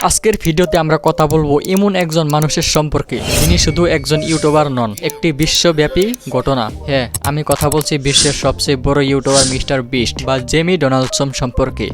আজকের ভিডিওতে আমরা কথা বলবো এমন একজন মানুষের সম্পর্কে যিনি শুধু একজন ইউটিউবার নন, একটি বিশ্বব্যাপী ঘটনা। হ্যাঁ, আমি কথা বলছি বিশ্বের সবচেয়ে বড় ইউটিউবার মিস্টার বিস্ট বা জেমি ডোনাল্ডসন সম্পর্কে।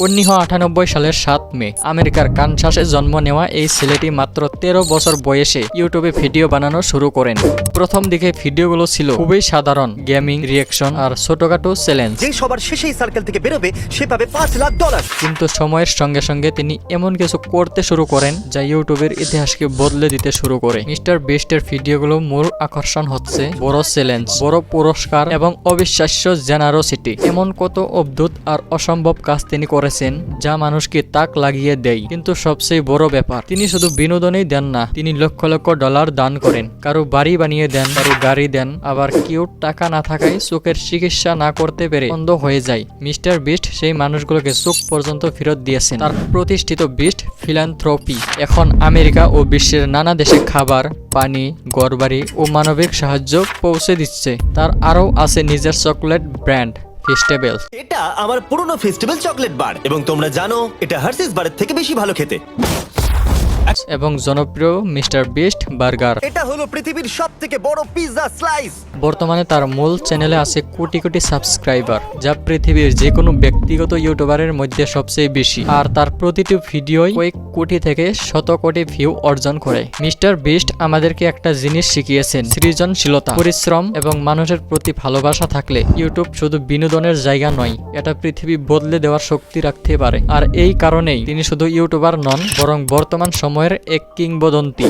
1998 সালের 7 মে আমেরিকার কানসাসে জন্ম নেওয়া এই ছেলেটি মাত্র 13 বছর বয়সে ইউটিউবে ভিডিও বানানো শুরু করেন। প্রথম দিকে ভিডিওগুলো ছিল খুবই সাধারণ, গেমিং, রিঅ্যাকশন আর ছোটখাটো চ্যালেঞ্জ। যে সবার শেষে এই সার্কেল থেকে বেরোবে সে পাবে $5 লাখ। কিন্তু সময়ের সঙ্গে সঙ্গে তিনি এমন কিছু করতে শুরু করেন যা ইউটিউবের ইতিহাসকে বদলে দিতে শুরু করে। মিস্টার বিস্টের ভিডিওগুলো মূল আকর্ষণ হচ্ছে বড় চ্যালেঞ্জ, বড় পুরস্কার এবং অবিশ্বাস্য জেনারোসিটি। এমন কত অদ্ভুত আর অসম্ভব কাজ তিনি করেছেন যা মানুষকে তাক লাগিয়ে দেয়। কিন্তু সবচেয়ে বড় ব্যাপার, তিনি শুধু বিনোদনই দেন না, তিনি লক্ষ লক্ষ ডলার দান করেন। কারো বাড়ি বানিয়ে দেন, কারো গাড়ি দেন, আবার কেউ টাকা না থাকায় চোখের চিকিৎসা না করতে পেরে অন্ধ হয়ে যায়। মিস্টার বিস্ট সেই মানুষগুলোকে চোখ পর্যন্ত ফেরত দিয়েছেন। তার প্রতিষ্ঠিত বিস্ট ফিলান্থ্রপি এখন আমেরিকা ও বিশ্বের নানা দেশে খাবার, পানি, ঘরবাড়ি ও মানবিক সাহায্য পৌঁছে দিচ্ছে। তার আরও আছে নিজের চকলেট ব্র্যান্ড ফেস্টিভ্যাল। এটা আমার পুরনো ফেস্টিভ্যাল চকলেট বার এবং তোমরা জানো এটা হার্সিস বারের থেকে বেশি ভালো খেতে। এবং জনপ্রিয় মিস্টার বিস্ট বার্গার। এটা হলো পৃথিবীর সবথেকে বড় পিৎজা স্লাইস। বর্তমানে তার মূল চ্যানেলে আছে কোটি কোটি সাবস্ক্রাইবার, যা পৃথিবীর যে কোনো ব্যক্তিগত ইউটিউবারের মধ্যে সবচেয়ে বেশি। আর তার প্রতিটি ভিডিওই কয়েক কোটি থেকে শত কোটি ভিউ অর্জন করে। মিস্টার বিস্ট আমাদেরকে একটা জিনিস শিখিয়েছেন, সৃজনশীলতা, পরিশ্রম এবং মানুষের প্রতি ভালোবাসা থাকলে ইউটিউব শুধু বিনোদনের জায়গা নয়, এটা পৃথিবী বদলে দেওয়ার শক্তি রাখতে পারে। আর এই কারণেই তিনি শুধু ইউটিউবার নন, বরং বর্তমান সময়ের এক কিংবদন্তি।